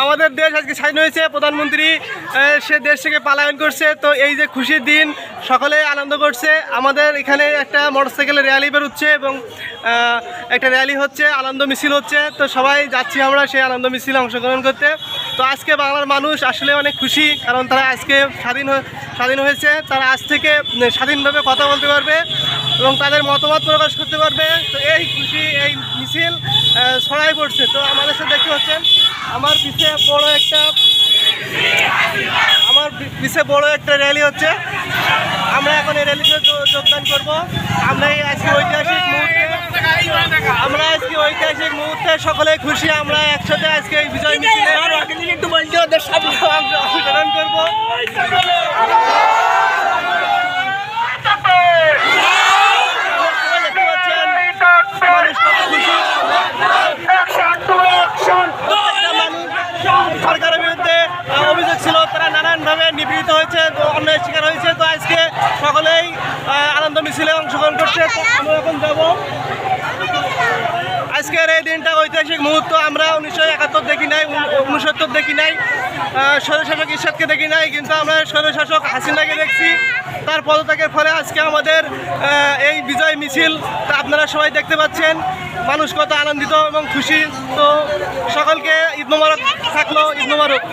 আমাদের দেশ আজকে স্বাধীন হয়েছে, প্রধানমন্ত্রী সে দেশ থেকে পলায়ন করছে। তো এই যে খুশির দিন, সকলে আনন্দ করছে। আমাদের এখানে একটা মোটরসাইকেলের র্যালি বেরোচ্ছে এবং একটা র্যালি হচ্ছে, আনন্দ মিছিল হচ্ছে। তো সবাই যাচ্ছি আমরা সেই আনন্দ মিছিলে অংশগ্রহণ করতে। তো আজকে বাংলার মানুষ আসলে অনেক খুশি, কারণ তারা আজকে স্বাধীন হয়েছে। তারা আজ থেকে স্বাধীনভাবে কথা বলতে পারবে এবং তাদের মতামত প্রকাশ করতে পারবে। তো এই খুশি, এই মিছিল ছড়াই পড়ছে। তো আমাদের সাথে দেখতে পাচ্ছেন আমার পিছে বড় একটা র্যালি হচ্ছে। আমরা এখন এই র্যালিতে যোগদান করব। আমরা আজকে ঐতিহাসিক মুহূর্তে সকলে খুশি। আমরা একসাথে আজকে এই বিজয় মিছিলে অংশগ্রহণ করবো। সরকারের বিরুদ্ধে অভিযোগ ছিল, তারা নানানভাবে নিপীড়িত হয়েছে, অন্যায়ের শিকার হয়েছে। তো আজকে সকলেই আনন্দ মিছিলে অংশগ্রহণ করছে। তো আমরা এখন যাব। আজকের এই দিনটা ঐতিহাসিক মুহূর্ত। আমরা 1971 দেখি নাই, 69 দেখি নাই, স্বৈরশাসক ইরশাদকে দেখি নাই, কিন্তু আমরা স্বৈরশাসক হাসিনাকে দেখছি। তার পদত্যাগের ফলে আজকে আমাদের এই বিজয় মিছিল আপনারা সবাই দেখতে পাচ্ছেন। মানুষ কত আনন্দিত এবং খুশি। তো সকলকে ঈদ মোবারক থাকলো, ঈদ মোবারক।